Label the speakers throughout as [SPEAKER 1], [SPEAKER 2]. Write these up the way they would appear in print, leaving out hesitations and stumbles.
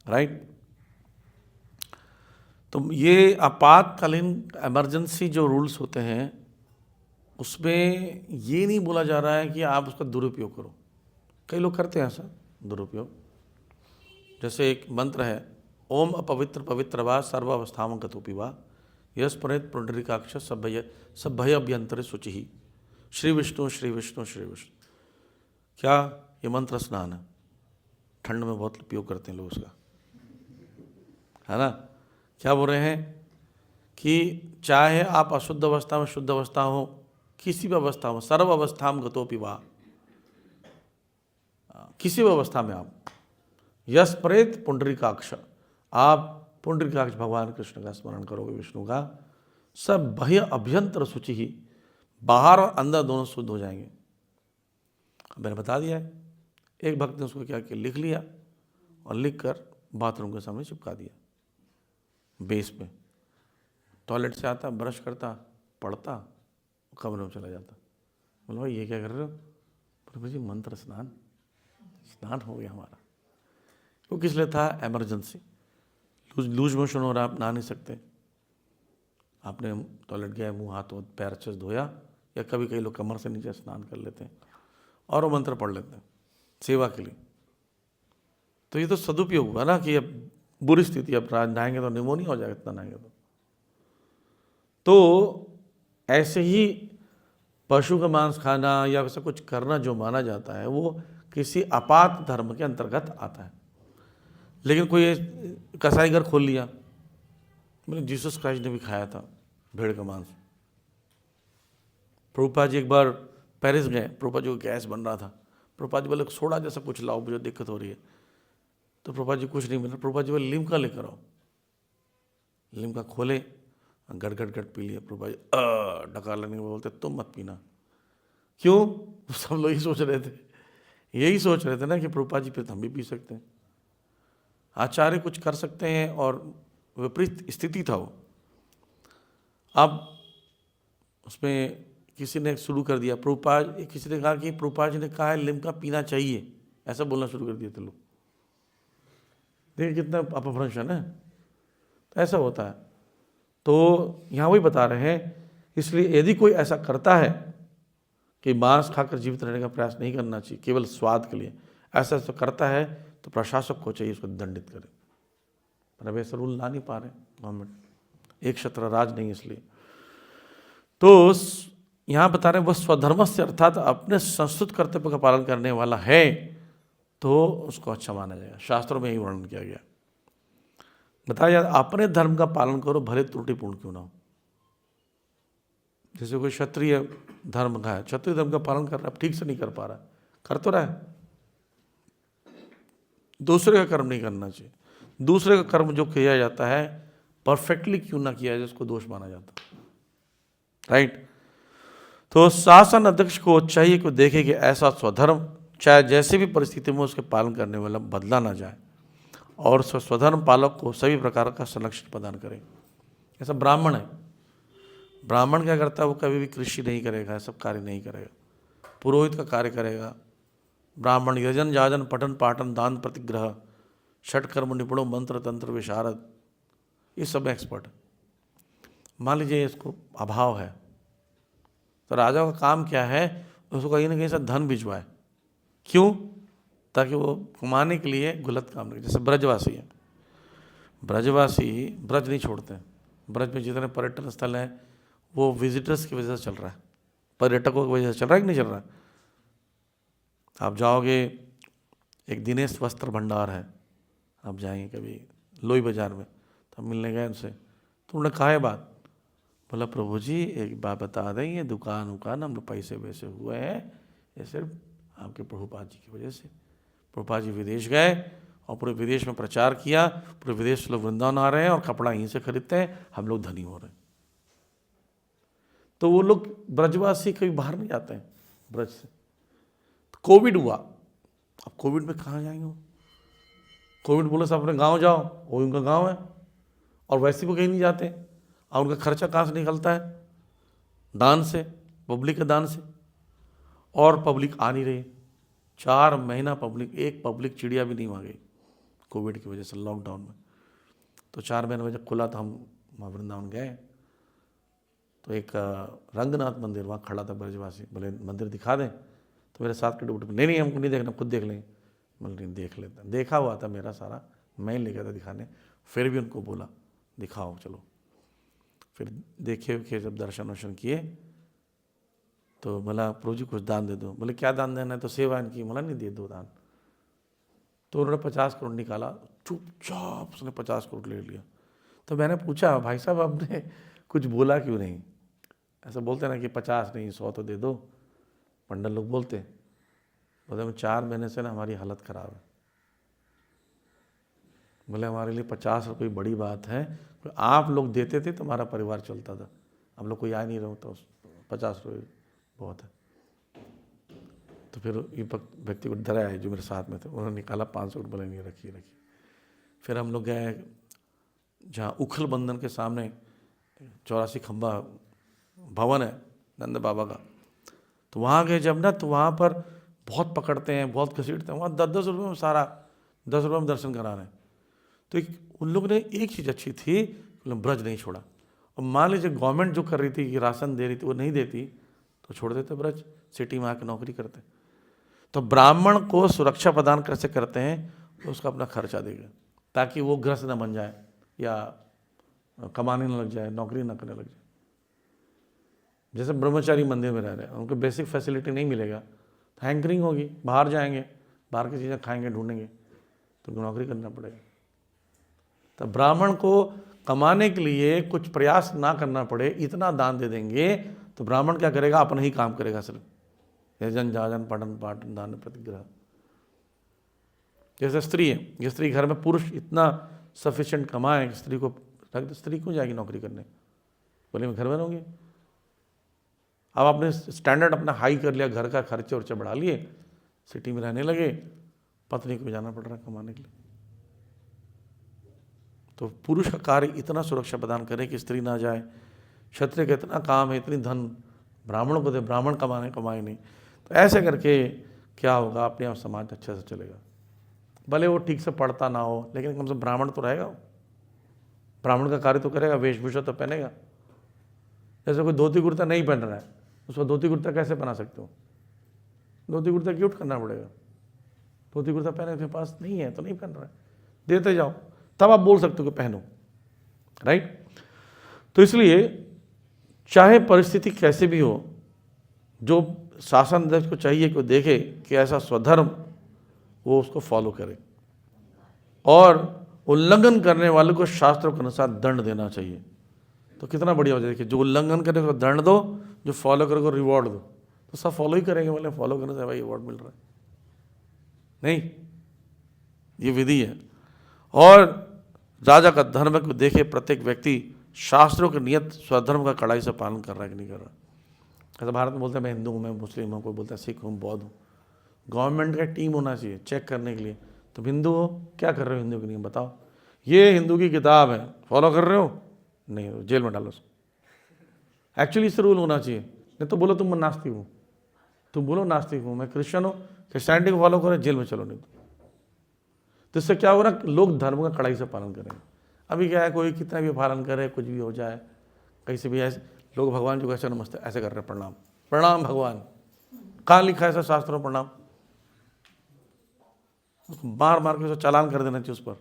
[SPEAKER 1] Right. तो ये आपातकालीन इमरजेंसी जो रूल्स होते हैं उसमें ये नहीं बोला जा रहा है कि आप उसका दुरुपयोग करो। कई लोग करते हैं ऐसा दुरुपयोग। जैसे एक मंत्र है, ओम अपवित्र पवित्र वा सर्वावस्थाम गतोपि वा यस परेत पुंडरीकाक्ष सभय अभ्यंतर शुचि ही श्री विष्णु श्री विष्णु श्री विष्णु। क्या ये मंत्र स्नान है? ठंड में बहुत उपयोग करते हैं लोग उसका, है ना। क्या बोल रहे हैं कि चाहे आप अशुद्ध अवस्था में, शुद्ध अवस्था हो, किसी भी अवस्था में, सर्व अवस्थाम गतोपि वा, किसी भी अवस्था में आप यस प्रेत पुंडरीकाक्ष, आप पुंडरीकाक्ष भगवान कृष्ण का स्मरण करोगे, विष्णु का, सब भय अभ्यंतर शुचि ही, बाहर और अंदर दोनों शुद्ध हो जाएंगे। मैंने बता दिया है। एक भक्त ने उसको क्या किया, लिख लिया और लिख कर बाथरूम के सामने चिपका दिया, बेस पे। टॉयलेट से आता, ब्रश करता, पढ़ता, कमरे में चला जाता। बोलो भाई ये क्या कर रहे हो? बोले जी मंत्र स्नान, स्नान हो गया हमारा। वो किस लिए था? इमरजेंसी। लूज मोशन हो रहा, आप नहा नहीं सकते, आपने टॉयलेट गया, मुंह हाथ पैर अच्छे से धोया, या कभी कई लोग कमर से नीचे स्नान कर लेते हैं और वो मंत्र पढ़ लेते हैं सेवा के लिए। तो ये तो सदुपयोग हुआ ना कि अब बुरी स्थिति, अब नहाएंगे तो निमोनिया हो जाएगा इतना नहाएंगे तो ऐसे ही पशु का मांस खाना या वैसा कुछ करना जो माना जाता है वो किसी आपात धर्म के अंतर्गत आता है। लेकिन कोई कसाई घर खोल लिया, मैंने जीसस क्राइस्ट ने भी खाया था भेड़ का मांस। प्रभुपाद जी एक बार पेरिस गए, प्रभुपाद जी को गैस बन रहा था। प्रभुपाद जी बोले सोडा जैसा कुछ लाओ, मुझे दिक्कत हो रही है। तो प्रभुपाद जी कुछ नहीं मिला, प्रभुपाद जी बोले लिम्का लेकर आओ। लिम्का खोले, गट गट गट पी लिया। प्रभुपाद जी डकार लेने के बोलते तुम मत पीना। क्यों? सब लोग यही सोच रहे थे ना कि प्रभुपाद जी फिर हम भी पी सकते हैं। आचार्य कुछ कर सकते हैं और विपरीत स्थिति था वो। अब उसमें किसी ने शुरू कर दिया, प्रभुपाद, किसी ने कहा कि प्रभुपाद जी ने कहा है लिम्का पीना चाहिए, ऐसा बोलना शुरू कर दिए थे लोग। देखिए कितना अपभ्रंशन है। तो ऐसा होता है। तो यहाँ वही बता रहे हैं, इसलिए यदि कोई ऐसा करता है कि मांस खाकर जीवित रहने का प्रयास नहीं करना चाहिए केवल स्वाद के लिए, ऐसा करता है तो प्रशासक को चाहिए उसको दंडित करे। पर अब ऐसा रूल ला नहीं पा रहे गवर्नमेंट, एक छत्र राज नहीं, इसलिए। तो यहाँ बता रहे हैं वह स्वधर्म से, अर्थात अपने संस्कृत कर्तव्य का पालन करने वाला है तो उसको अच्छा माना जाएगा। शास्त्रों में यही वर्णन किया गया। बताया जाए अपने धर्म का पालन करो भले त्रुटिपूर्ण क्यों ना हो। जैसे कोई क्षत्रिय धर्म का है, क्षत्रिय धर्म का पालन कर रहा है, ठीक से नहीं कर पा रहा है, कर तो रहा है, दूसरे का कर्म नहीं करना चाहिए। दूसरे का कर्म जो किया जाता है परफेक्टली क्यों ना किया जाए, उसको दोष माना जाता है, राइट। तो शासन अध्यक्ष को चाहिए कि देखे कि ऐसा स्वधर्म चाहे जैसे भी परिस्थिति में उसके पालन करने वाला बदला ना जाए और स्वधर्म पालक को सभी प्रकार का संरक्षण प्रदान करे। ऐसा ब्राह्मण है, ब्राह्मण क्या करता है, वो कभी भी कृषि नहीं करेगा, सब कार्य नहीं करेगा, पुरोहित का कार्य करेगा। ब्राह्मण यजन जाजन पठन पाठन दान प्रतिग्रह षटकर्म निपुणों मंत्र तंत्र विशारद, ये सब एक्सपर्ट है। मान लीजिए इसको अभाव है तो राजा का काम क्या है, उसको कहीं ना कहीं से धन भिजवाए। क्यों? ताकि वो कमाने के लिए गलत काम नहीं। जैसे ब्रजवासी है, ब्रजवासी ब्रज नहीं छोड़ते हैं। ब्रज में जितने पर्यटन स्थल हैं वो विजिटर्स की वजह से चल रहा है, पर्यटकों की वजह से चल रहा है कि नहीं चल रहा है। आप जाओगे, एक दिनेश वस्त्र भंडार है, आप जाएंगे कभी लोई बाजार में, तो हम मिलने गए उनसे, तो उन्होंने कहा है बात, बोला प्रभु जी एक बात बता दें, ये दुकान हम लोग पैसे वैसे हुए हैं ये सिर्फ आपके प्रभुपाद जी की वजह से। प्रभुपाद जी विदेश गए और पूरे विदेश में प्रचार किया, पूरे विदेश से लोग वृंदावन आ रहे हैं और कपड़ा यहीं से खरीदते हैं, हम लोग धनी हो रहे हैं। तो वो लोग ब्रजवासी कभी बाहर नहीं जाते हैं ब्रज से। तो कोविड हुआ, अब कोविड में कहाँ जाएंगे वो? कोविड बोले सब अपने गांव जाओ, वो उनका गांव है, और वैसे भी कहीं नहीं जाते, और उनका खर्चा कहाँ से निकलता है? दान से, पब्लिक के दान से। और पब्लिक आ नहीं रही, 4 महीना पब्लिक, एक पब्लिक चिड़िया भी नहीं वहाँ गई, कोविड की वजह से लॉकडाउन में। तो 4 महीने में जब खुला तो हम वहाँ वृंदावन गए, तो एक रंगनाथ मंदिर वहाँ खड़ा था ब्रजवासी, बोले मंदिर दिखा दें। तो मेरे साथ के डूबे, नहीं हमको नहीं देखना, खुद देख लेंगे। बोले नहीं देख लेते, देखा हुआ था मेरा सारा, मैं ही ले गया था दिखाने, फिर भी उनको बोला दिखाओ चलो। फिर देखे जब दर्शन वर्शन किए तो बोला प्रभु जी कुछ दान दे दो। बोले क्या दान देना है? तो सेवा इनकी। बोला नहीं दे दो दान। तो उन्होंने 50 करोड़ निकाला, चुपचाप उसने 50 करोड़ ले लिया। तो मैंने पूछा भाई साहब आपने कुछ बोला क्यों नहीं? ऐसा बोलते ना कि 50 नहीं 100 तो दे दो, पंडित लोग बोलते। बोले 4 महीने से ना हमारी हालत ख़राब है। बोले हमारे लिए 50 रुपये बड़ी बात है, तो आप लोग देते थे तो हमारा परिवार चलता था, हम लोग कोई आ नहीं रहा तो 50 रुपये बहुत है। तो फिर ये व्यक्ति को डरा है जो मेरे साथ में थे, उन्होंने निकाला 500 रुपये, नहीं रखिए। फिर हम लोग गए जहाँ उखल बंधन के सामने 84 खंबा भवन है नंद बाबा का, तो वहाँ गए जब ना, तो वहाँ पर बहुत पकड़ते हैं, बहुत घसीटते हैं। वहाँ 10-10 रुपये में सारा 10 रुपये में दर्शन करा रहे हैं। तो उन लोगों ने एक चीज़ अच्छी थी, ब्रज नहीं छोड़ा। और मान लीजिए गवर्नमेंट जो कर रही थी कि राशन दे रही थी वो नहीं देती तो छोड़ देते ब्रज, सिटी में आके नौकरी करते। तो ब्राह्मण को सुरक्षा प्रदान कैसे करते हैं, तो उसका अपना खर्चा देगा ताकि वो ग्रस्त न बन जाए या कमाने न लग जाए, नौकरी न करने लग जाए। जैसे ब्रह्मचारी मंदिर में रह रहे हैं, उनको बेसिक फैसिलिटी नहीं मिलेगा तो हैंकरिंग होगी, बाहर जाएंगे, बाहर की चीज़ें खाएंगे, ढूंढेंगे, तो उनको नौकरी करना पड़ेगा। तो ब्राह्मण को कमाने के लिए कुछ प्रयास ना करना पड़े, इतना दान दे देंगे तो ब्राह्मण क्या करेगा, अपना ही काम करेगा सिर्फ, यजन जाजन पठन पाठन दान प्रतिग्रह। जैसे स्त्री है, ये स्त्री घर में पुरुष इतना सफिशिएंट कमाए, स्त्री को रख दे, स्त्री क्यों जाएगी नौकरी करने? बोले मैं घर में रहूँगी। अब आपने स्टैंडर्ड अपना हाई कर लिया, घर का खर्चे वर्चे बढ़ा लिए, सिटी में रहने लगे, पत्नी को भी जाना पड़ रहा है कमाने के लिए। तो पुरुष का कार्य इतना सुरक्षा प्रदान करे कि स्त्री ना जाए। क्षत्रिय का इतना काम है, इतनी धन ब्राह्मणों को दे, ब्राह्मण कमाए नहीं। तो ऐसे करके क्या होगा, अपने आप समाज अच्छे से चलेगा। भले वो ठीक से पढ़ता ना हो, लेकिन कम से कम ब्राह्मण तो रहेगा, ब्राह्मण का कार्य तो करेगा, वेशभूषा तो पहनेगा। जैसे कोई धोती कुर्ता नहीं पहन रहा है, उसको धोती कुर्ता कैसे बना सकते हो? धोती कुर्ता क्यूट करना पड़ेगा। धोती कुर्ता पहने के पास नहीं है तो नहीं पहन रहा है, देते जाओ, तब आप बोल सकते हो कि पहनो, राइट। तो इसलिए चाहे परिस्थिति कैसे भी हो, जो शासन अध्यक्ष को चाहिए कि वो देखे कि ऐसा स्वधर्म वो उसको फॉलो करे, और उल्लंघन करने वाले को शास्त्रों के अनुसार दंड देना चाहिए। तो कितना बढ़िया हो जाए, देखिए जो उल्लंघन करे उसको दंड दो, जो फॉलो करे उसको रिवॉर्ड दो। तो सब फॉलो ही करेंगे, बोले फॉलो करने से भाई रिवॉर्ड मिल रहा है, नहीं, ये विधि है। और राजा का धर्म को देखे प्रत्येक व्यक्ति शास्त्रों के नियत स्वधर्म का कड़ाई से पालन कर रहा है कि नहीं कर रहा। ऐसा भारत में बोलते हैं मैं हिंदू हूँ, मैं मुस्लिम हूँ, कोई बोलता है सिख हूँ, बौद्ध हूँ। गवर्नमेंट का टीम होना चाहिए चेक करने के लिए, तो हिंदू हो, क्या कर रहे हो हिंदू के लिए बताओ, ये हिंदू की किताब है, फॉलो कर रहे हो, नहीं जेल में डालो उसको। एक्चुअली इससे रूल होना चाहिए, नहीं तो बोलो तुम नास्तिक हो, तुम बोलो नास्तिक हूँ, मैं क्रिश्चियन हूँ, क्रिश्चियनिटी को फॉलो करो, जेल में चलो, नहीं तो इससे क्या होगा ना, लोग धर्म का कड़ाई से पालन करेंगे। अभी क्या है, कोई कितना भी पालन करे, कुछ भी हो जाए, कहीं से भी ऐसे लोग भगवान जी को ऐसे नमस्ते ऐसे कर रहे हैं, प्रणाम प्रणाम भगवान, कहाँ लिखा है ऐसा शास्त्रों में प्रणाम? मार मार के उसे चालान कर देना चाहिए उस पर,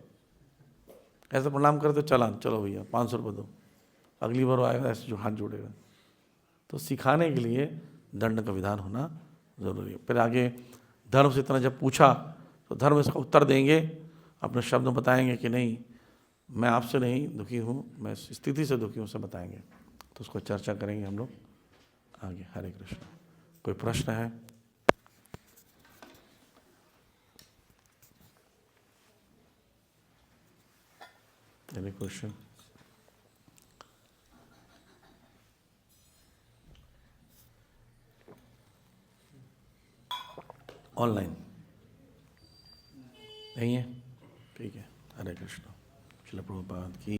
[SPEAKER 1] ऐसे प्रणाम करे तो चालान, चलो भैया 500 रुपये दो, अगली बार आएगा ऐसे जो हाथ जोड़ेगा। तो सिखाने के लिए दंड का विधान होना जरूरी है। फिर आगे धर्म से इतना जब पूछा तो धर्म इसका उत्तर देंगे, अपने शब्द बताएंगे कि नहीं मैं आपसे नहीं दुखी हूँ, मैं इस स्थिति से दुखी हूँ, से बताएंगे। तो उसको चर्चा करेंगे हम लोग आगे। हरे कृष्ण। कोई प्रश्न है? Any question? ऑनलाइन नहीं है? ठीक है। हरे कृष्ण। श्रील प्रभुपाद की